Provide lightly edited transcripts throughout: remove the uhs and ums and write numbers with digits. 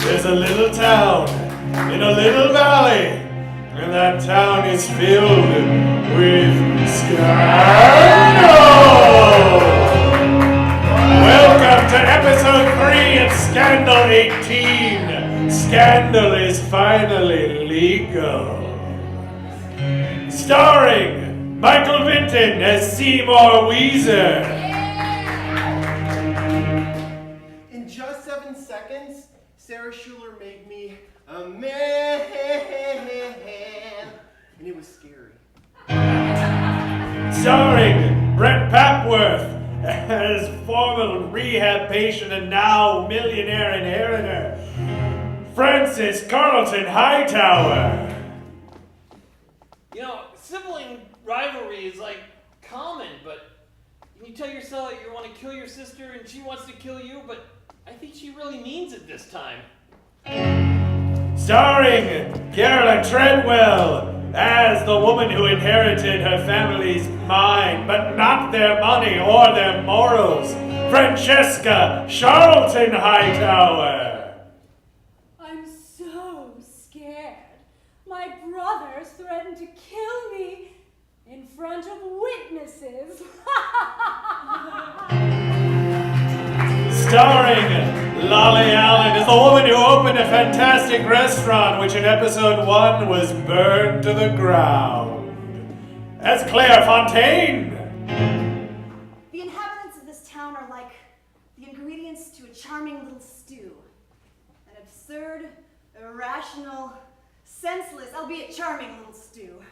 There's a little town in a little valley, and that town is filled with scandal. Welcome to episode 3 of Scandal 18. Scandal is finally legal. Starring Michael VINTON as Seymour Weezer. In just 7 seconds, Sarah Schiller made me a man, and it was scary. Starring Brent PAPWORTH as former rehab patient and now millionaire inheritor, Carlton-Hightower. You know, sibling rivalry is like common, but you tell yourself that you want to kill your sister and she wants to kill you, but I think she really means it this time. Starring TREADWELL as the woman who inherited her family's mind, but not their money or their morals, Francesca Carlton-Hightower. I'm so scared. My brothers threatened to kill me in front of witnesses. Starring Lolly Allen as the woman who opened a fantastic restaurant which in episode 1 was burned to the ground, as Fontaine. The inhabitants of this town are like the ingredients to a charming little stew. An absurd, irrational, senseless, albeit charming little stew.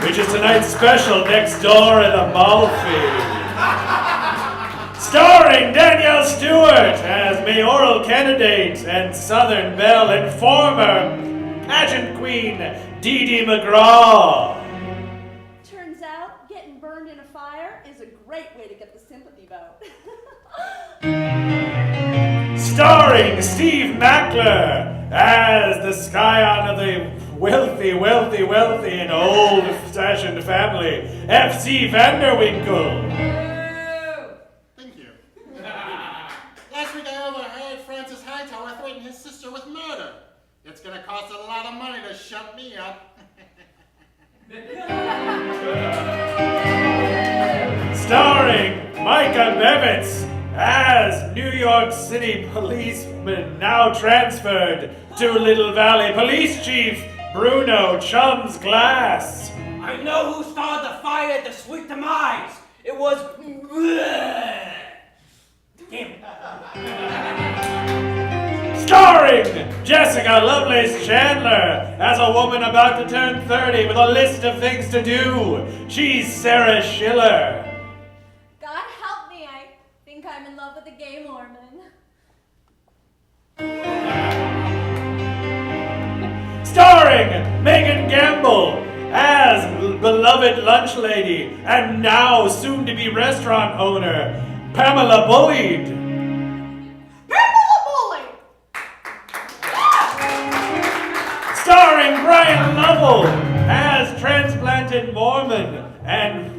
Which is tonight's special next door at Amalfi. Starring Danielle Stewart as mayoral candidate and Southern Belle and former pageant queen Dee McGraw. Turns out getting burned in a fire is a great way to get the sympathy vote. Starring Steve Mackler as the scion of the wealthy and old-fashioned family, F.C. Vanderwinkle. Thank you. Last week I overheard Francis Hightower threaten his sister with murder. It's gonna cost a lot of money to shut me up. Starring MICAH BEVITZ as New York City policeman now transferred to Little Valley Police Chief Bruno Chums Glass. I know who started the fire at the Sweet Demise. It was... Damn it. Starring Jessica Lovelace-Chandler as a woman about to turn 30 with a list of things to do. She's Sarah Schiller. God help me, I think I'm in love with a gay Mormon. Starring Megan Gamble as beloved lunch lady and now soon-to-be restaurant owner, Pamela Bullied. Pamela Bullied! Starring BRYAN as transplanted Mormon and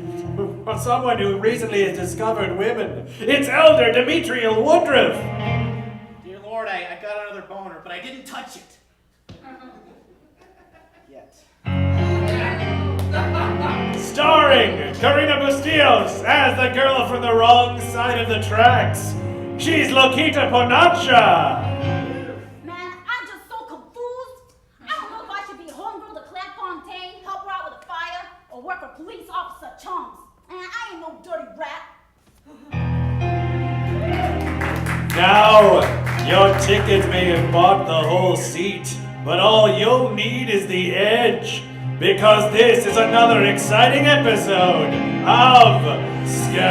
someone who recently has discovered women. It's Elder Dimitriel Woodruff. Dear Lord, I got another boner, but I didn't touch it. Yet. Starring KARINA BUSTILLOS as the girl from the wrong side of the tracks. She's Loquita Ponacha. Man, I'm just so confused. I don't know if I should be a homegirl to Claire Fontaine, help her out with a fire, or work for police officer Chums. And I ain't no dirty rat. Now, your ticket may have bought the whole seat, but all you'll need is the edge. Because this is another exciting episode of Scandal!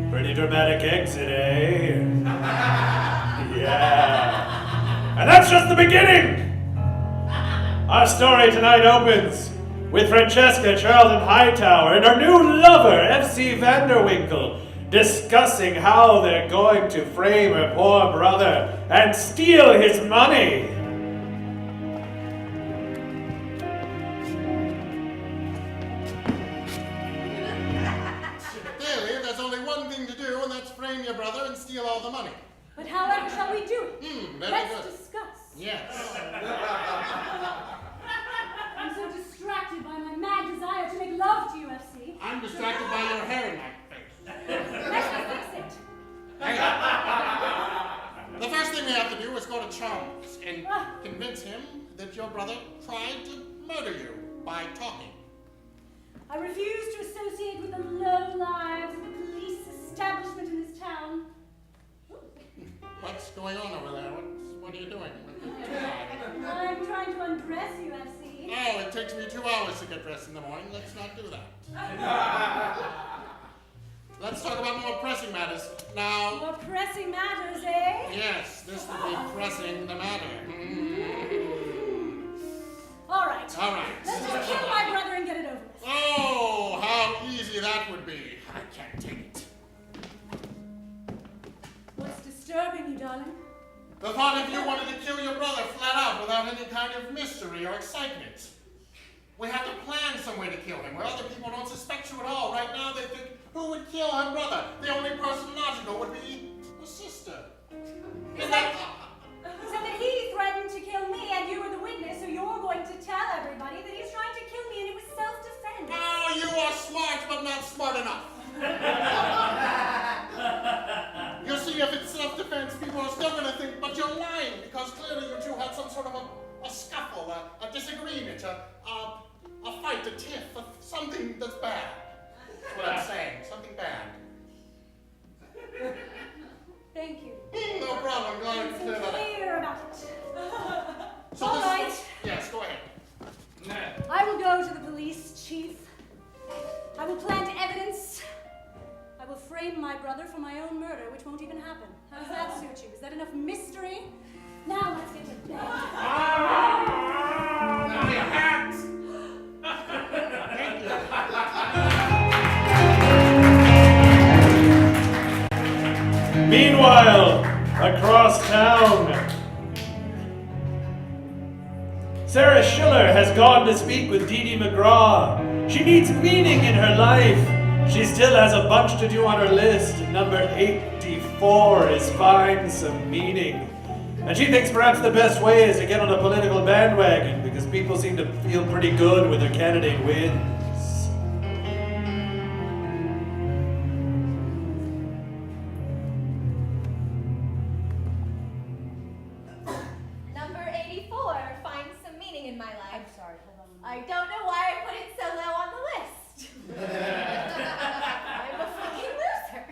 Pretty dramatic exit, eh? Yeah. And that's just the beginning! Our story tonight opens with Francesca Carlton-Hightower and her new lover, F.C. Vanderwinkle, discussing how they're going to frame her poor brother and steal his money. steal all the money. But however shall we do it? Very Let's good. discuss. Yes. I'm so distracted by my mad desire to make love to you, FC. I'm distracted by your hair in my face. Let's fix it. The first thing we have to do is go to Chums and convince him that your brother tried to murder you by talking. I refuse to associate with the low lives of the police establishment in this town. What's going on over there? What are you doing? I'm trying to undress you, FC. Oh, it takes me 2 hours to get dressed in the morning. Let's not do that. Let's talk about more pressing matters. Now... More pressing matters, eh? Yes, this will be pressing the matter. All right. All right. Let's just kill my brother and get it over with. Oh, how easy that would be. I can't take it. What's disturbing you, darling? The thought of you wanted to kill your brother flat out without any kind of mystery or excitement. We have to plan some way to kill him where other people don't suspect you at all. Right now they think, who would kill her brother? The only person logical would be the sister. Except that he threatened to kill me and you were the witness, so you're going to tell everybody that he's trying to kill me and it was self-defense. Oh, you are smart, but not smart enough. You see, if it's self-defense, people are still going to think, but you're lying, because clearly you two had some sort of a scuffle, a disagreement, a fight, a tiff, something that's bad. That's what I'm saying, something bad. Thank you. No problem, glad I'm to so clear that up. clear about it. So All this- right. Yes, go ahead. I will go to the police, Chief. I will plant evidence. I will frame my brother for my own murder, which won't even happen. How does that suit you? Is that enough mystery? Now let's get to bed. Now your hats! Thank you. Meanwhile, across town, Sarah Schiller has gone to speak with Dee McGraw. She needs meaning in her life. She still has a bunch to do on her list. Number 84 is find some meaning. And she thinks perhaps the best way is to get on a political bandwagon because people seem to feel pretty good when their candidate wins. Number 84, find some meaning in my life. I'm sorry, hold on. I don't know why I put it so low on the list. I'm a fucking loser.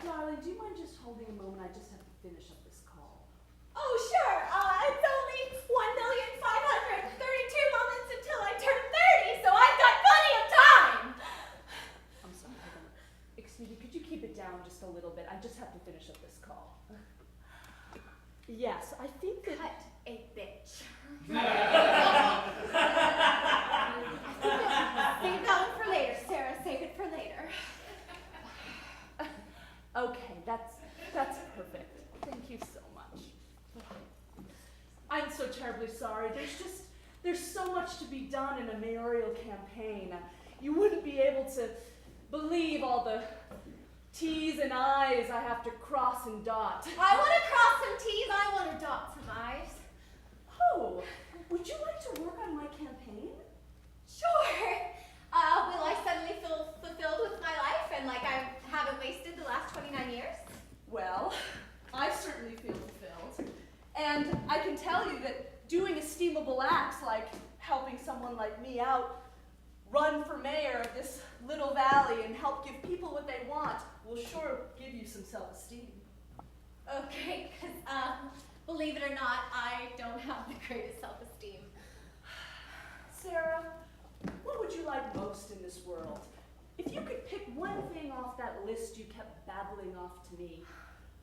Darling, do you mind just holding a moment? I just have to finish up this call. Oh, sure. It's only 1,532 moments until I turn 30, so I've got plenty of time. I'm sorry, hold on. Excuse me, could you keep it down just a little bit? I just have to finish up this call. Yes, I think that... Cut a bitch. Save that one for later, Sarah. Save it for later. Okay, that's perfect. Thank you so much. I'm so terribly sorry. There's so much to be done in a mayoral campaign. You wouldn't be able to believe all the T's and I's I have to cross and dot. I want to cross some T's. I want to dot some I's. Oh, would you like to work on my campaign? Sure. Will I suddenly feel fulfilled with my life and like I haven't wasted the last 29 years? Well, I certainly feel fulfilled. And I can tell you that doing esteemable acts like helping someone like me out run for mayor of this little valley and help give people what they want will sure give you some self-esteem. Okay, because believe it or not, I don't have the greatest self-esteem. Sarah, what would you like most in this world? If you could pick one thing off that list you kept babbling off to me,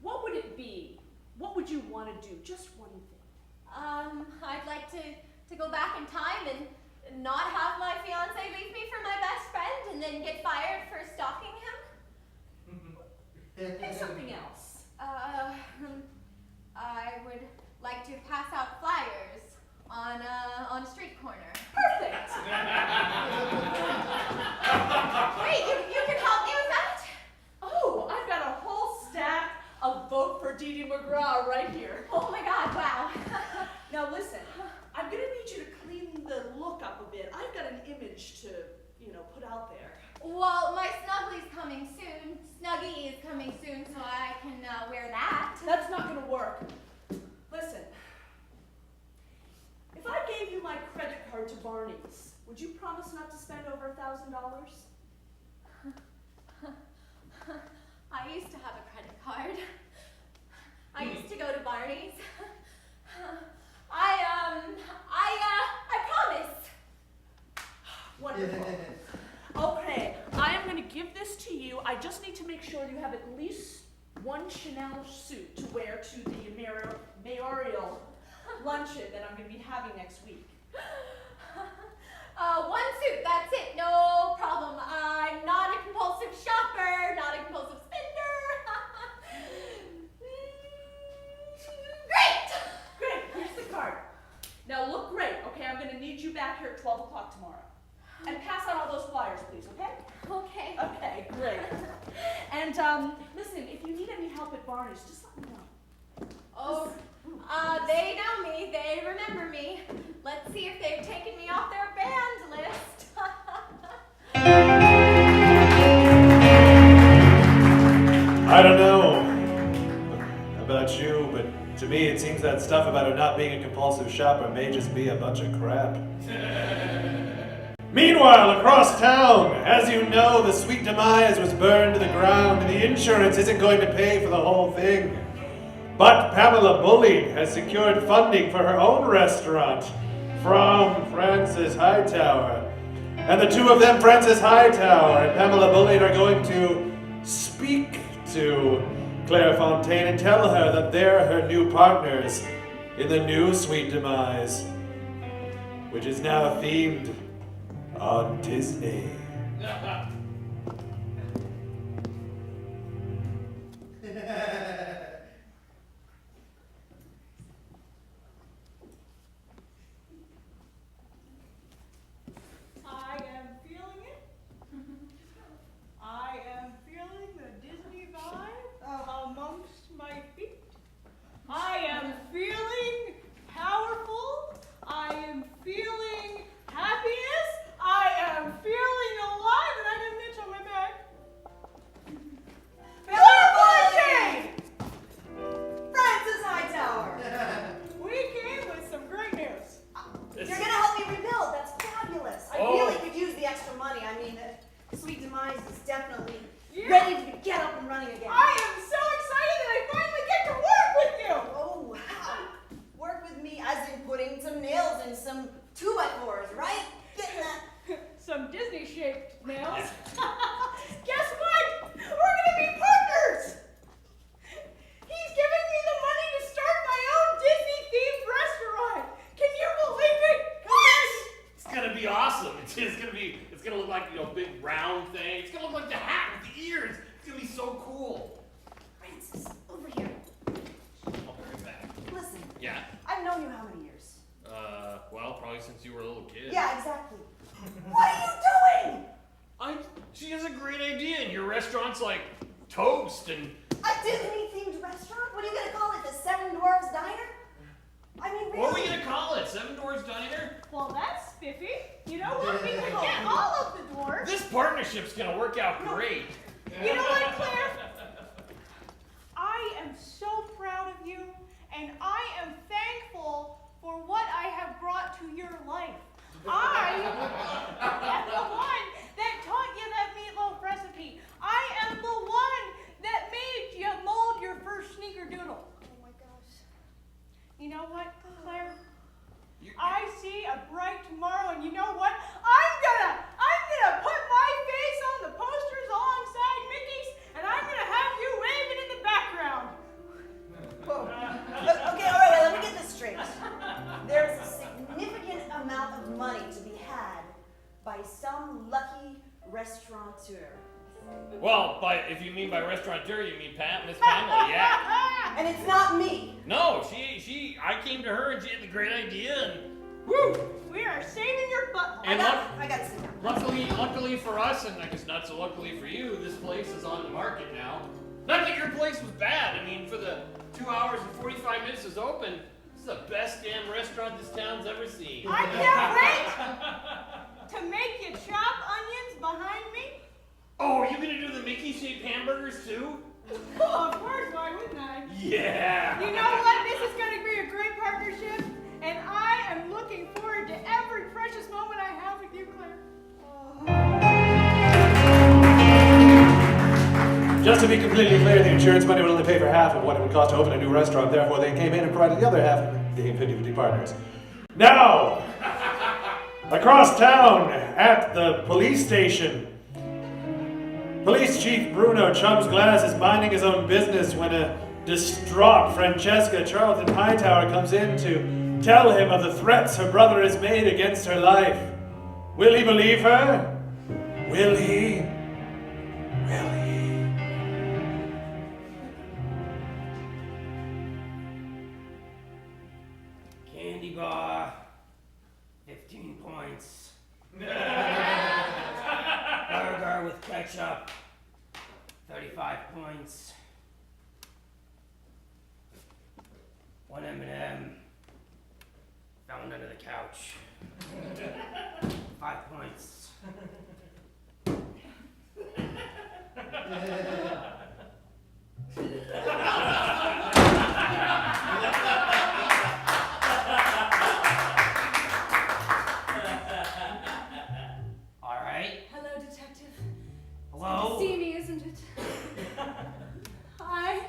what would it be? What would you want to do? Just one thing. I'd like to go back in time and not have my fiance leave me for my best friend and then get fired for stalking him. Pick something else. I would like to pass out flyers on a street corner. Perfect! Wait, you can help me with that? Oh, I've got a whole stack Well, my Snuggly's coming soon. Snuggie is coming soon, so I can wear that. That's not gonna work. Listen, if I gave you my credit card to Barney's, would you promise not to spend over $1,000? I used to have a credit card. I used to go to Barney's. I promise. Wonderful. Okay, I am going to give this to you. I just need to make sure you have at least one Chanel suit to wear to the mayoral luncheon that I'm going to be having next week. One suit, that's it, no problem. I'm not a compulsive shopper, not a compulsive spender. Great! Great, here's the card. Now look great, okay? I'm going to need you back here at 12 o'clock tomorrow. And pass out all those flyers, please, okay? Okay. Okay, great. And listen, if you need any help at Barney's, just let me know. Oh, they know me, they remember me. Let's see if they've taken me off their band list. I don't know about you, but to me it seems that stuff about her not being a compulsive shopper may just be a bunch of crap. Meanwhile, across town, as you know, the Sweet Demise was burned to the ground and the insurance isn't going to pay for the whole thing. But Pamela Bullied has secured funding for her own restaurant from Francis Hightower. And the two of them, Francis Hightower and Pamela Bullied, are going to speak to Claire Fontaine and tell her that they're her new partners in the new Sweet Demise, which is now themed on Disney. I am feeling it. I am feeling the Disney vibe amongst my feet. I am feeling powerful. I am feeling happiness. I am feeling alive, and I got Mitch on my back. Fontaine! Francis Hightower! We came with some great news. You're gonna help me rebuild. That's fabulous. I really could use the extra money. I mean, Sweet Demise is definitely ready to get up and running again. I am so excited that I finally get to work with you. Oh, wow. Work with me as in putting some nails in some 2x4s, right? Getting that. Some Disney-shaped nails. Guess what? We're gonna be partners. He's giving me the money to start my own Disney-themed restaurant. Can you believe it? What? It's gonna be awesome. It's gonna look like, big round thing. It's gonna look like the hat with the ears. It's gonna be so cool. Francis, over here. I'll bring it back. Listen, Yeah? I've known you how many years? Well, probably since you were a little kid. Yeah, exactly. What are you doing? She has a great idea, and your restaurant's like toast and... A Disney-themed restaurant? What are you gonna call it? The Seven Dwarfs Diner? I mean, really? What are we gonna call it? Seven Dwarfs Diner? Well, that's spiffy. You know what? We could get all of the dwarves. This partnership's gonna work out great. You know what, Claire? I am so proud of you, and I am thankful for what I have brought to your life. I am the one that taught you that meatloaf recipe. I am the one that made you mold your first sneakerdoodle. Oh my gosh. You know what, Claire? I see a bright tomorrow, and you know what? I'm gonna put my face on the posters alongside Mickey's, and I'm gonna have you waving in the background. Whoa. Okay, all right, let me get this straight. There's a significant amount of money to be had by some lucky restaurateur. Well, if you mean by restaurateur, you mean Miss Pamela, yeah. And it's not me. No, I came to her and she had the great idea, and woo! We are saving your butt. And I got to sit down. luckily for us, and I guess not so luckily for you, this place is on the market now. Not that your place was bad. I mean, for the 2 hours and 45 minutes it's open, this is the best damn restaurant this town's ever seen. I can't wait to make you chop onions behind me are you gonna do the Mickey-shaped hamburgers too? Oh, of course, why wouldn't I? Yeah! You know what? This is going to be a great partnership, and I am looking forward to every precious moment I have with you, Claire. Just to be completely clear, the insurance money would only pay for half of what it would cost to open a new restaurant. Therefore, they came in and provided the other half and became 50-50 partners. Now, across town at the police station, Police Chief Bruno Chums Glass is minding his own business when a distraught Francesca Carlton-Hightower comes in to tell him of the threats her brother has made against her life. Will he believe her? Will he? Will he? Candy bar, 15 points. Burger with ketchup, 35 points. 1 M&M found under the couch, 5 points. All right. Hello, detective. Hello? Good to see me, isn't it? I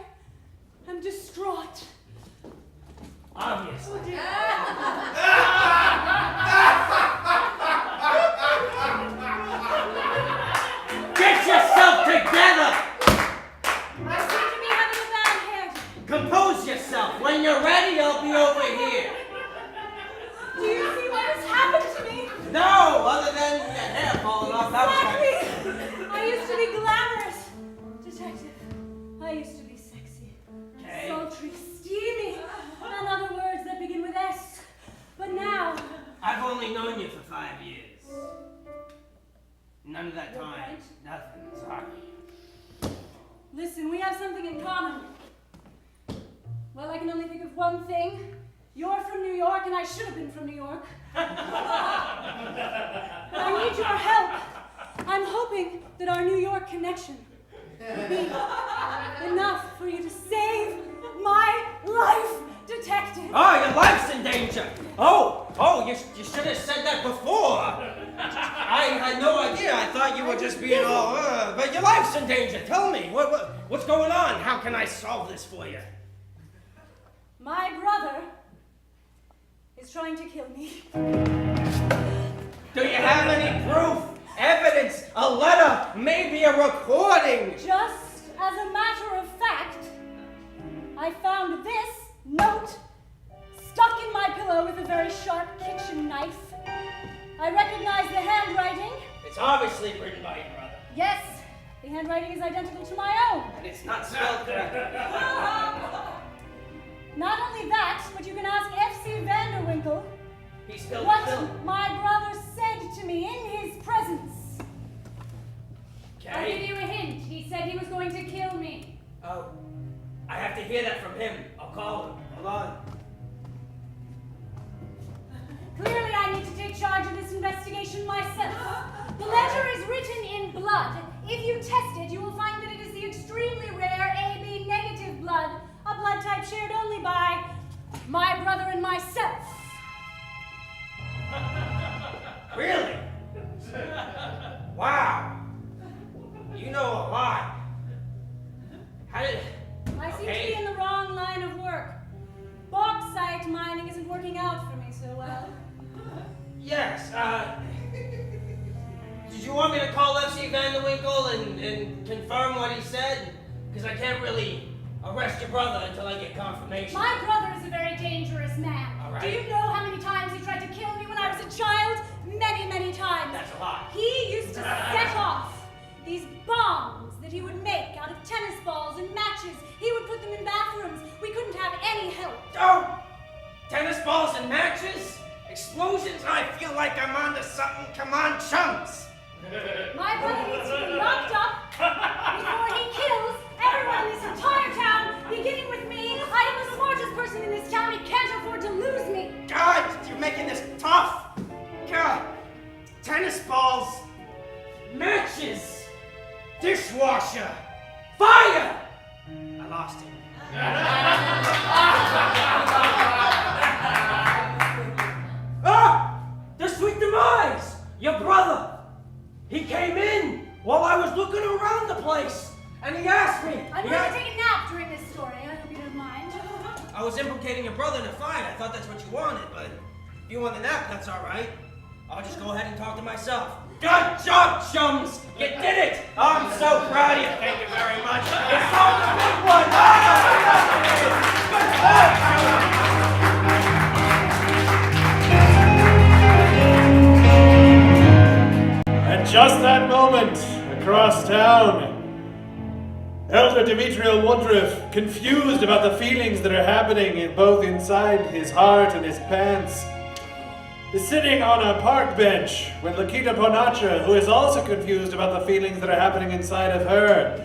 am distraught. Obviously. Get yourself together! I seem to be having a bad head. Compose yourself. When you're ready, I'll be over here. Do you see what has happened to me? No, other than your hair falling off. That was Exactly. I used to be glamorous. Detective, I used to be sexy. Okay. Sultry, steamy. And other words that begin with S. But now, I've only known you for 5 years. None of that You're time. right. Nothing. Sorry. listen, we have something in common. Well, I can only think of one thing. You're from New York, and I should have been from New York. But I need your help. I'm hoping that our New York connection will be enough for you to save my life, detective. Oh, your life's in danger. You should have said that before. I had no idea. I thought you were just being all, but your life's in danger. Tell me, what's going on? How can I solve this for you? My brother is trying to kill me. Do you have any proof, evidence, a letter, maybe a recording? Just as a matter of fact, I found this note stuck in my pillow with a very sharp kitchen knife. I recognize the handwriting. It's obviously written by your brother. Yes, the handwriting is identical to my own. And it's not spelled correctly. Not only that, but you can ask F.C. Vanderwinkle He's still what killed. my brother said to me in his presence. I'll give Okay. you a hint. He said he was going to kill me. Oh, I have to hear that from him. I'll call him. Hold on. Clearly, I need to take charge of this investigation myself. The letter is written in blood. If you test it, you will find that it is the extremely rare AB negative blood, a blood type shared only by my brother and myself. Really? Wow. You know a lot. How did... I seem to Okay. be in the wrong line of work. Bauxite mining isn't working out for me so well. Yes, did you want me to call F.C. Vanderwinkle and confirm what he said? Because I can't really arrest your brother until I get confirmation. My brother is a very dangerous man. All right. Do you know how many times he tried to kill me when I was a child? Many, many times. That's a lot. He used to set off these bombs that he would make out of tennis balls and matches. He would put them in bathrooms. We couldn't have any help. Oh! Tennis balls and matches? Explosions? I feel like I'm onto something. Come on, Chums! My brother needs to be locked up before he kills everyone in this entire town, beginning with me. I am the smartest person in this town. He can't afford to lose me. God, you're making this tough! God! Tennis balls! Matches! They're And he asked me. I'm he going asked- to take a nap during this story. I hope you don't mind. I was implicating your brother in a fight. I thought that's what you wanted, but if you want the nap, that's all right. I'll just go ahead and talk to myself. Good job, Chums! You did it! I'm so proud of you. Thank you very much. It's all a big one. Good job. At just that moment, across town, Elder Dimitriel Woodruff, confused about the feelings that are happening both inside his heart and his pants, is sitting on a park bench when Loquita Ponacha, who is also confused about the feelings that are happening inside of her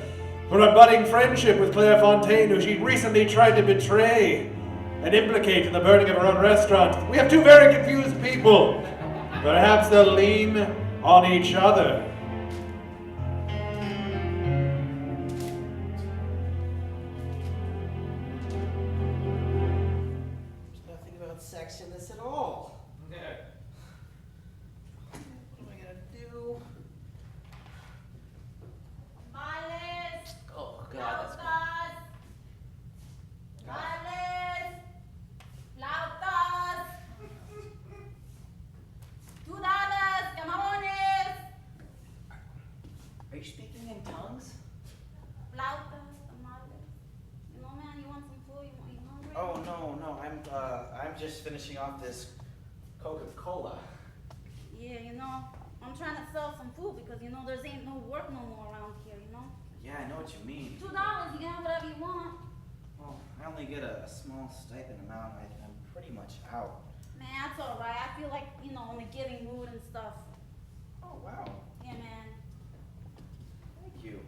for a budding friendship with Fontaine, who she recently tried to betray and implicate in the burning of her own restaurant. We have two very confused people. Perhaps they'll lean on each other. There's nothing about sex in this at all. What am I gonna do? Tamales, Oh God, that's bad. flautas, flautas, dudadas, camarones, Are you speaking in tongues? flautas, tamales. You know, man, you want some food? You hungry? Oh no, I'm just finishing off this Coca-Cola. Yeah, you know, I'm trying to sell some food because, you know, there's ain't no work no more around here, you know? Yeah, I know what you mean. $2, you can have whatever you want. Well, I only get a small stipend amount. I'm pretty much out. Man, that's alright. I feel like, you know, in a giving mood and stuff. Oh wow, Yeah, man. thank you.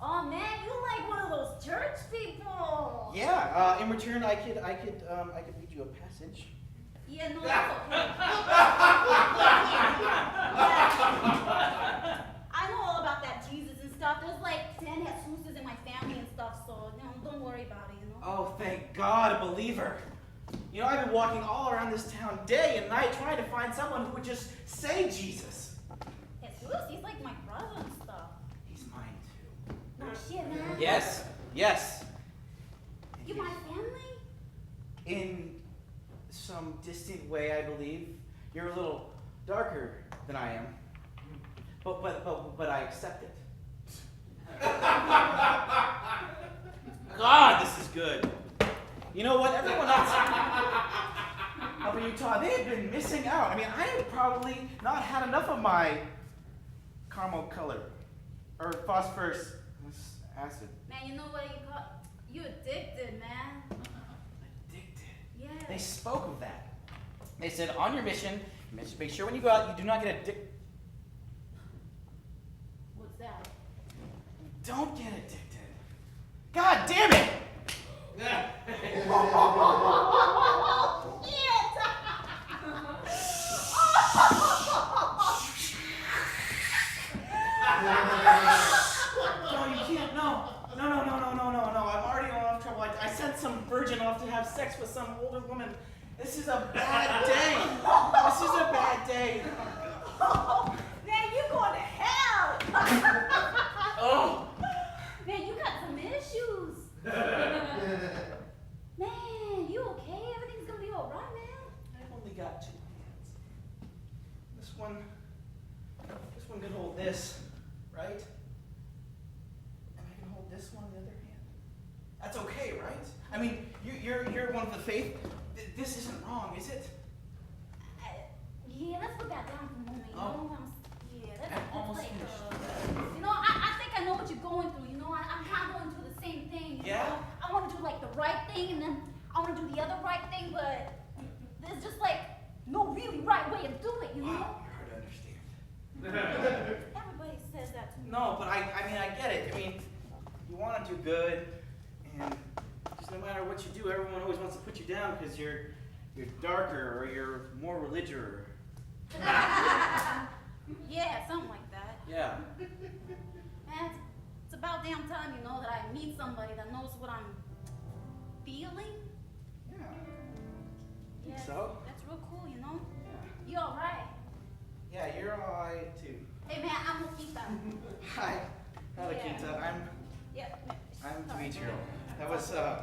Oh, man, you like one of those church people. Yeah, in return, I could read you a passage. Yeah, no, that's okay. I know all about that Jesus and stuff. There's like 10 Jesuses in my family and stuff, so, you know, don't worry about it, you know? Oh, thank God, a believer. You know, I've been walking all around this town day and night trying to find someone who would just say Jesus. Jesus, he's like my brother and stuff. He's mine too. No shit, man. Yes. You my family? In some distant way, I believe. You're a little darker than I am. But I accept it. God, this is good. You know what? Everyone else up in Utah, they have been missing out. I mean, I have probably not had enough of my caramel color or phosphorus acid. Man, you know what you call? You addicted, man. Addicted. Yeah. They spoke of that. They said, on your mission, make sure when you go out, you do not get addicted. What's that? Don't get addicted. God damn it! No, you can't. No. I'm already in enough trouble. I sent some virgin off to have sex with some older woman. This is a bad day. Man, you going to hell! Oh. Man, you got some issues. Man, you okay? Everything's gonna be alright, man. I've only got 2 hands. This one can hold this, right? And I can hold this one in the other hand. That's okay, right? I mean, you're one of the faith. This isn't wrong, is it? Yeah, let's put that down for a moment, you Oh. know? That's I'm almost like, finished. you know, I think I know what you're going through, you know? I'm kind of going through the same thing, you Yeah? know? I want to do like the right thing, and then I want to do the other right thing, but there's just like no really right way of doing it, you know? Wow, you're hard to understand. Everybody says that to me. No, but I mean, I get it. I mean, you want to do good, and just no matter what you do, everyone always wants to put you down because you're darker or you're more religious. Yeah, something like that. Yeah. Man, it's about damn time, you know, that I meet somebody that knows what I'm feeling. Yeah. Yeah, So? that's real cool, you know? Yeah. You alright? Yeah, you're alright too. Hey man, I'm Loquita. Hi. Hi, Yeah. Loquita. I'm Yeah. let's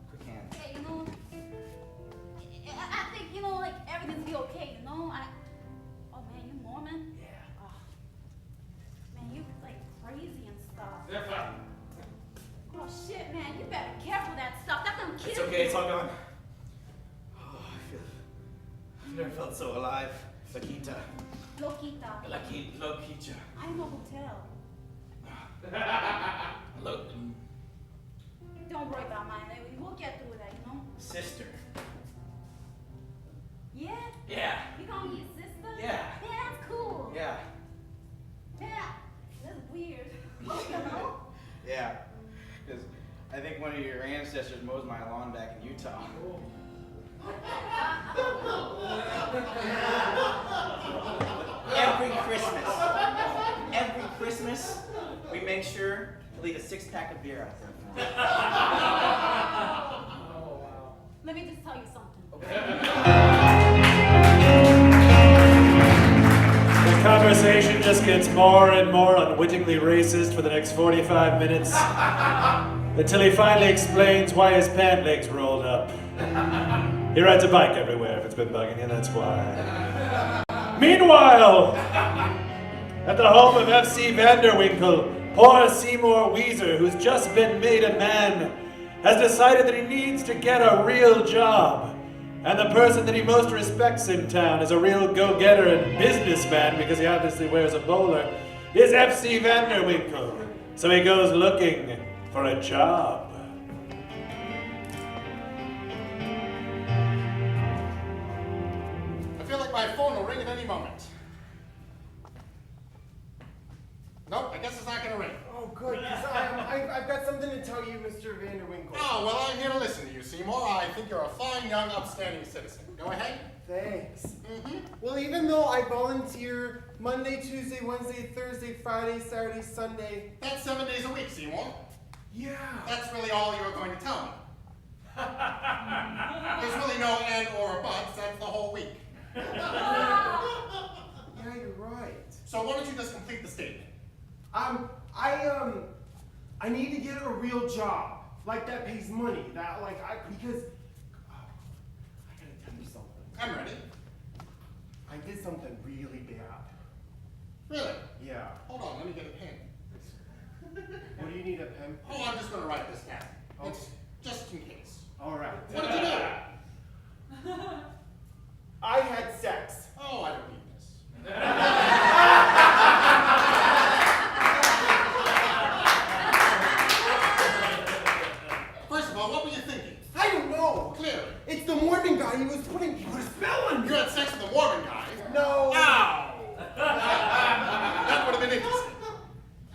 quick hand. Yeah, you know, I think, you know, like, everything's be okay, you know? Oh, man, you Mormon? Yeah. Oh, man, you, like, crazy and stuff. Oh, shit, man, you better be careful with that stuff. That don't kill It's okay, it's all gone. Oh, I've never felt so alive. Loquita. Loquita. Loquita. I know hotel. Look. Don't worry about mine. We'll get through that, you know? Sister. Yeah? Yeah. You call me your sister? Yeah. Yeah, that's cool. Yeah. Yeah. That's weird. You know? Yeah. Because I think one of your ancestors mows my lawn back in Utah. Every Christmas, we make sure to leave a 6-pack of beer out there. Let me just tell you something. The conversation just gets more and more unwittingly racist for the next 45 minutes until he finally explains why his pant legs rolled up. He rides a bike everywhere if it's been bugging you, that's why. Meanwhile, at the home of F.C. Vanderwinkle, poor Seymour Weezer, who's just been made a man, has decided that he needs to get a real job. And the person that he most respects in town as a real go-getter and businessman, because he obviously wears a bowler, is F.C. Vanderwinkle. So he goes looking for a job. I feel like my phone will ring at any moment. Nope, I guess it's not gonna ring. Oh, good, because I've got something to tell you, Mr. Vanderwinkle. Oh, well, I'm here to listen to you, Seymour. I think you're a fine, young, upstanding citizen. Go ahead. Thanks. Mm-hmm. Well, even though I volunteer Monday, Tuesday, Wednesday, Thursday, Friday, Saturday, Sunday. That's 7 days a week, Seymour. Yeah. That's really all you're going to tell me. There's really no and or buts. That's the whole week. Yeah, you're right. So why don't you just complete the statement? I need to get a real job, like that pays money, because I gotta tell you something. I'm ready. I did something really bad. Really? Yeah. Hold on, let me get a pen. What do you need, a pen? Oh, I'm just going to write this down. Oh. It's just in case. All right. What did you do? I had sex. Oh, I don't need this. First of all, what were you thinking? I don't know. Clearly. It's the Mormon guy. He put a spell on me. You had sex with the Mormon guy? No. Ow! That would have been interesting.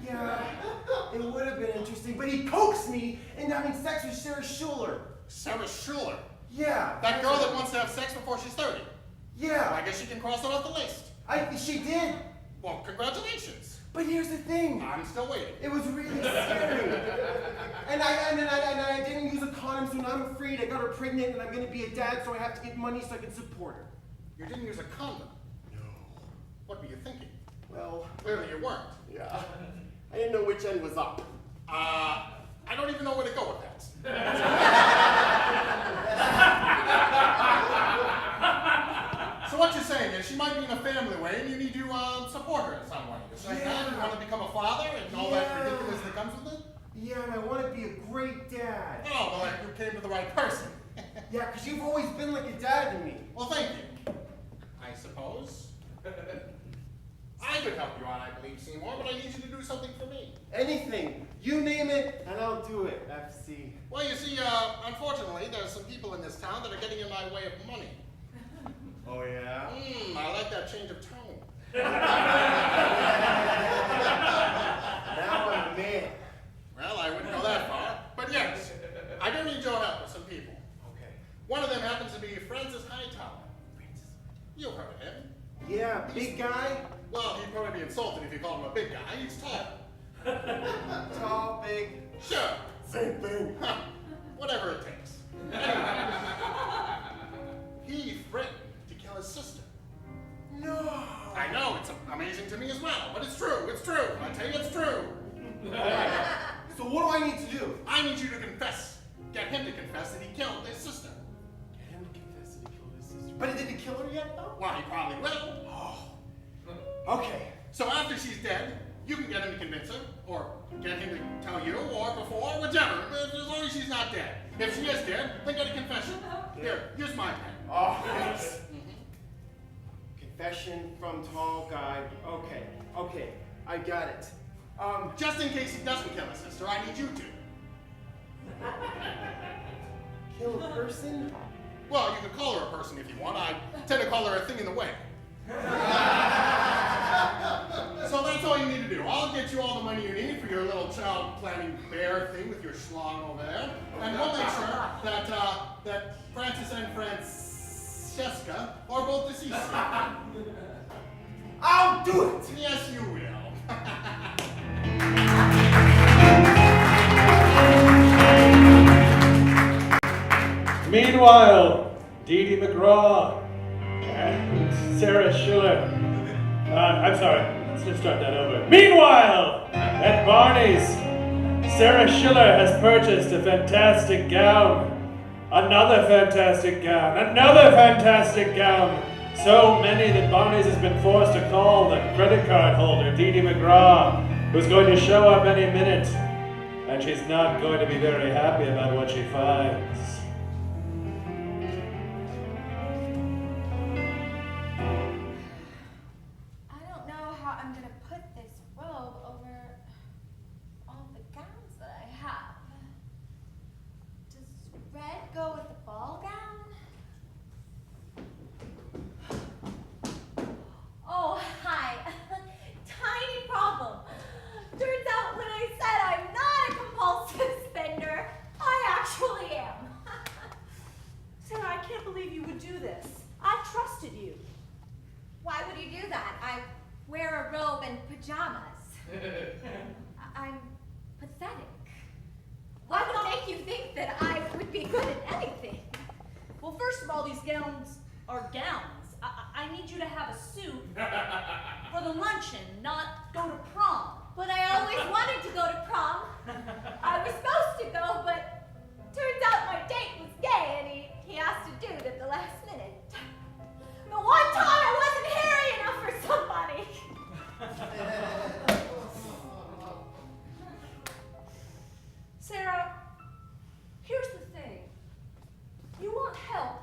Yeah, it would have been interesting, but he coaxed me into having sex with Sarah Schiller. Sarah Schiller? Yeah. That girl that wants to have sex before she's 30? Yeah. Well, I guess she can cross it off the list. She did. Well, congratulations. But here's the thing. I'm still waiting. It was really scary. and I didn't use a condom, so now I'm afraid I got her pregnant and I'm going to be a dad, so I have to get money so I can support her. You didn't use a condom? No. What were you thinking? Well, Clearly you weren't. yeah. I didn't know which end was up. I don't even know where to go with that. So what you're saying is she might be in a family way and you need to support her in some way. You're saying that you want to become a father and all that ridiculous that comes with it? Yeah, and I want to be a great dad. Oh, well, you came to the right person. Yeah, because you've always been like a dad to me. Well, thank you. I suppose. I could help you out, I believe, Seymour, but I need you to do something for me. Anything. You name it, and I'll do it, FC. Well, you see, unfortunately, there's some people in this town that are getting in my way of money. Oh, yeah? I like that change of tone. Now I'm a man. Well, I wouldn't go that far, but yes, I do need your help with some people. Okay. One of them happens to be Francis-Hightower. You've heard of him. Yeah, big guy. Well, he'd probably be insulted if you called him a big guy. He's tall. Tall, big. Sure. Same thing. Whatever it takes. Anyway, he threatened to kill his sister. No. I know, it's amazing to me as well, but it's true, it's true. I tell you, it's true. So what do I need to do? I need you to confess. Get him to confess that he killed his sister. Get him to confess that he killed his sister. But he didn't kill her yet, though? Well, he probably will. Okay. So after she's dead, you can get him to convince her, or get him to tell you, or before, whichever, as long as she's not dead. If she is dead, then get a confession. Here, here's my pen. Oh, thanks. Confession from tall guy. Okay, I got it. Just in case he doesn't kill his sister, I need you to. Kill a person? Well, you can call her a person if you want. I tend to call her a thing in the way. So that's all you need to do. I'll get you all the money you need for your little child planning bear thing with your schlong over there. And we'll make sure that Francis and Francesca are both deceased. I'll do it! Yes, you will. Meanwhile, Dee McGraw and Sarah Schiller. I'm sorry, let's start that over. Meanwhile, at Barney's, Sarah Schiller has purchased a fantastic gown. Another fantastic gown. Another fantastic gown. So many that Barney's has been forced to call the credit card holder, Dee McGraw, who's going to show up any minute. And she's not going to be very happy about what she finds. I don't know how I'm gonna put this robe over all the gowns that I have. Does red go with the ball gown? Oh, hi. Tiny problem. Turns out when I said I'm not a compulsive spender, I actually am. Sarah, I can't believe you would do this. I trusted you. Why would you do that? I wear a robe and pajamas. I'm pathetic. What would make you think that I would be good at anything? Well, first of all, these gowns are gowns. I need you to have a suit for the luncheon, not go to prom. But I always wanted to go to prom. I was supposed to go, but turns out my date was gay and he asked to do it at the last minute. The one time I wasn't hairy enough for somebody. Sarah, here's the thing. You want help.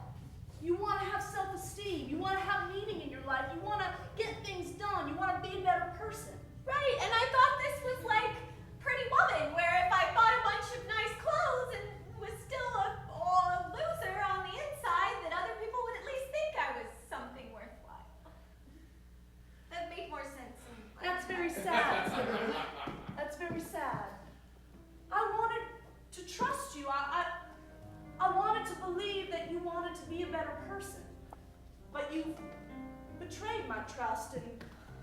You want to have self-esteem. You want to have meaning in your life. You want to get things done. You want to be a better person. Right, and I thought this was like Pretty Woman, where if I bought a bunch of nice clothes and was still a loser on the inside, that other people would at least think I was something worthwhile. That made more sense. That's very sad, Sarah. That's very sad. I wanted to trust you. I wanted to believe that you wanted to be a better person. But you betrayed my trust and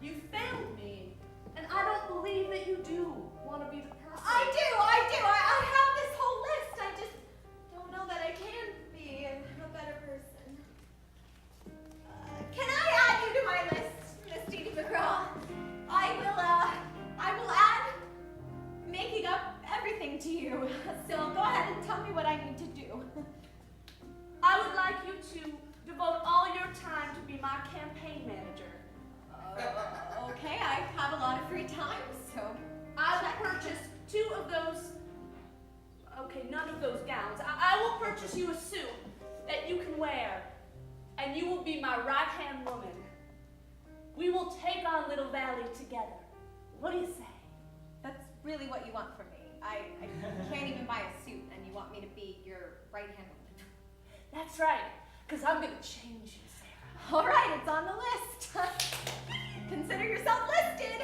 you failed me. And I don't believe that you do want to be the person. I do. I have this whole list. I just don't know that I can be a better person. Can I add you to my list, Miss Dee McGraw? I will add making up everything to you. So go ahead and tell me what I need to do. I would like you to devote all your time to be my campaign manager. Okay, I have a lot of free time, so I will purchase 2 of those, none of those gowns. I will purchase you a suit that you can wear, and you will be my right-hand woman. We will take on Little Valley together. What do you say? that's really what you want from me. I can't even buy a suit, and you want me to be your right-hand woman. That's right, because I'm going to change you, Sarah. All right, it's on the list. Consider yourself listed.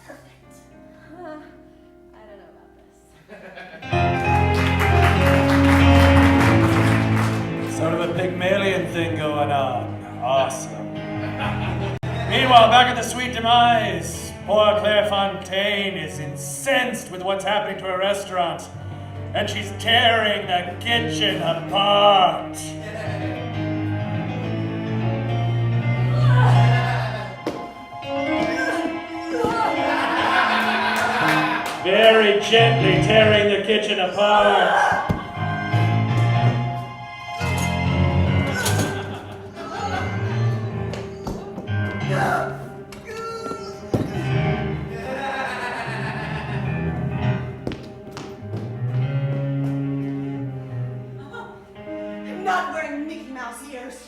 Perfect. I don't know about this. Sort of a Pygmalion thing going on. Awesome. Meanwhile, back at the Sweet Demise, poor Claire Fontaine is incensed with what's happening to her restaurant, and she's tearing the kitchen apart. very gently tearing the kitchen apart. I'm not wearing Mickey Mouse ears.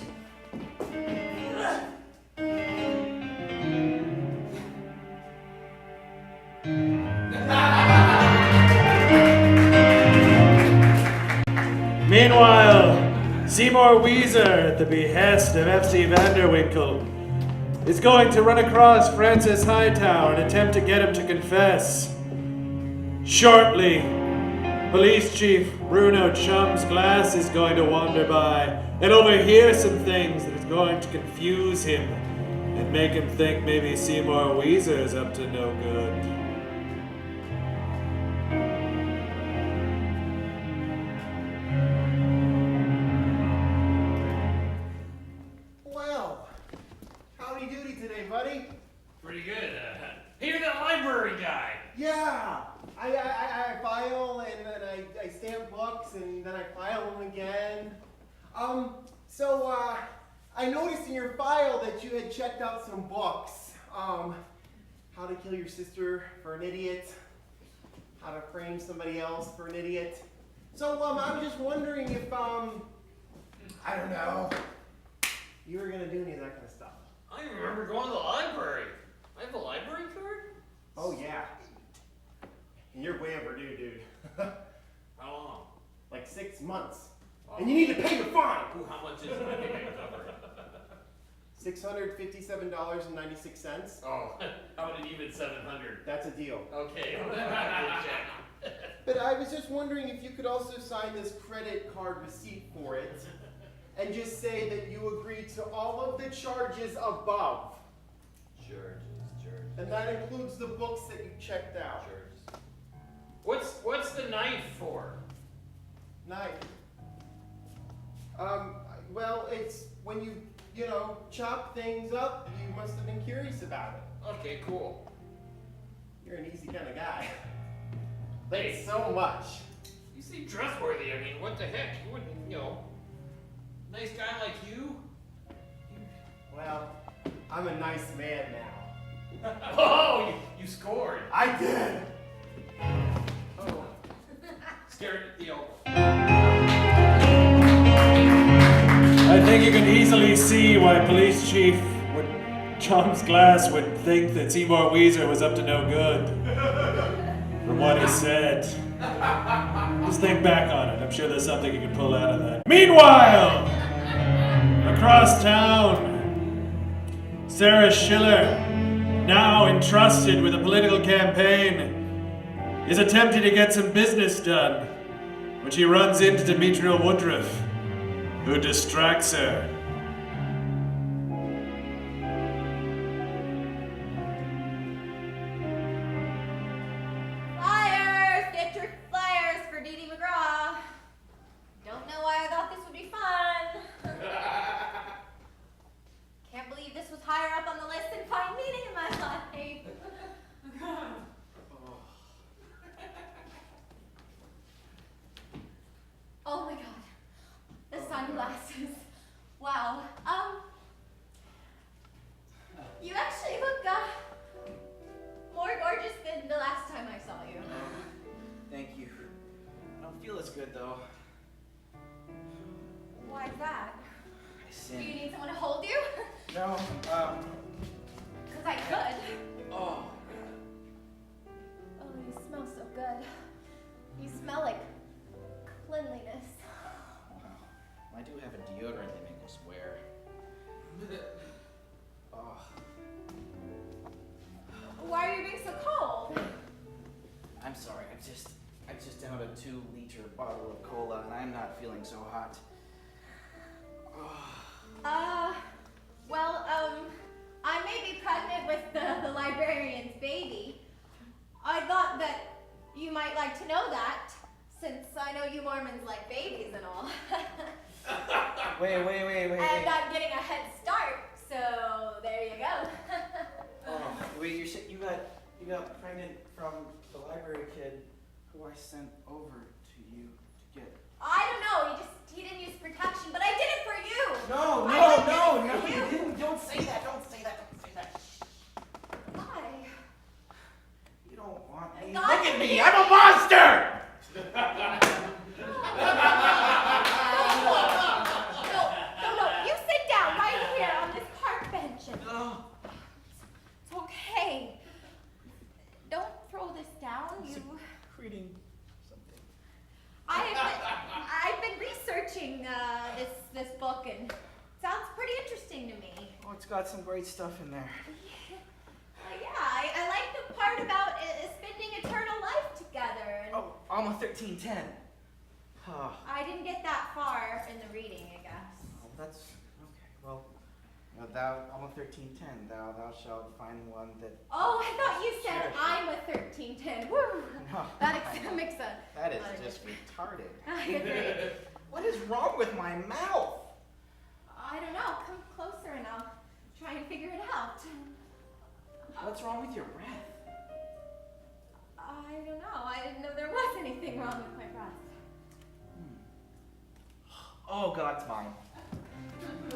Meanwhile, Seymour Weezer, at the behest of F.C. Vanderwinkle, is going to run across Francis Hightower and attempt to get him to confess. Shortly, Police Chief Bruno Chums Glass is going to wander by and overhear some things that is going to confuse him and make him think maybe Seymour Weezer is up to no good. Well, howdy doody today, buddy. Pretty good. Hey, you're that library guy. Yeah, I file and then I stamp books and then I file them again. So I noticed in your file that you had checked out some books. How to Kill Your Sister for an Idiot, How to Frame Somebody Else for an Idiot. So I was just wondering if I don't know, you were gonna do any of that kind of stuff. I remember going to the library. I have a library card? Oh yeah. And you're way overdue, dude. How long? Like 6 months. And you need to pay the fine! Ooh, how much is it? I think I can cover it. $657.96. Oh, how about an even 700? That's a deal. Okay, I'll check. But I was just wondering if you could also sign this credit card receipt for it and just say that you agree to all of the charges above. Charges. And that includes the books that you checked out. What's the knife for? Knife. Well, it's when you chop things up, you must have been curious about it. Okay, cool. You're an easy kind of guy. Hey. Thanks so much. You seem trustworthy. I mean, what the heck? You wouldn't, nice guy like you? Well, I'm a nice man now. Oh, you scored. I did! Oh. Scared at the elbow. I think you can easily see why Police Chief Chums Glass would think that Seymour Weezer was up to no good. From what he said. Just think back on it. I'm sure there's something you can pull out of that. Meanwhile, across town, Sarah Schiller, now entrusted with a political campaign, is attempting to get some business done when she runs into Dimitriel Woodruff, who distracts her. Flyers! Get your flyers for Dee Dee McGraw. Don't know why I thought this would be fun. Can't believe this was higher up on the list than fine meeting in my life. Oh my god. The sunglasses. Wow. You actually look more gorgeous than the last time I saw you. Thank you. I don't feel as good though. Why is that? I Do you sinned. need someone to hold you? No, Because I could. oh. Oh, you smell so good. You smell like cleanliness. Wow. I do have a deodorant they make us wear. Oh. Why are you being so cold? I'm sorry, I just downed a 2-liter bottle of cola and I'm not feeling so hot. Well, I may be pregnant with the librarian's baby. I thought that you might like to know that, since I know you Mormons like babies and all. Wait. And I'm getting a head start, so there you go. Oh, wait, you got got pregnant from the library kid who I sent over to you to get. I don't know. He didn't use protection, but I did it for you. No, you didn't. Don't say that. Don't say that. Why? You don't want me. God Look at me. forbid. I'm a monster. No. You sit down right here on this park bench. And Oh. it's okay. Don't throw this down. Reading something. I've been researching this book and it sounds pretty interesting to me. Oh, it's got some great stuff in there. I like the part about spending eternal life together. And Oh, Alma 1310. Oh, I didn't get that far in the reading, I guess. that's okay. Well, thou Alma 1310. Thou shalt find one that. Oh, I thought you said Sure. I'm a 1310. Woo! No, That makes a. that is lot of just difference. retarded. I agree. What is wrong with my mouth? I don't know. Come closer and I'll try and figure it out. What's wrong with your breath? I don't know. I didn't know there was anything wrong with my breath. Oh, God, it's mine.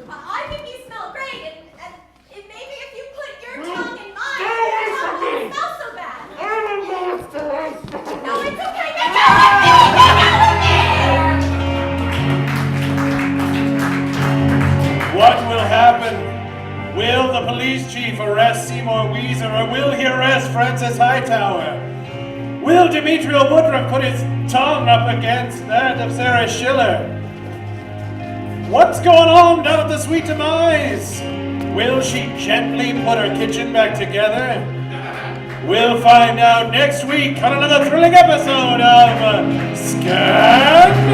I think you smell great, and maybe if you put your tongue in mine, Stay away your from tongue me! won't smell so bad. I'm a monster! No, it's okay. Get down with me! What will happen? Will the police chief arrest Seymour Weezer, or will he arrest Hightower? Will Dimitriel Woodruff put his tongue up against that of Sarah Schiller? What's going on down at the Sweet Demise? Will she gently put her kitchen back together? We'll find out next week on another thrilling episode of Scandal!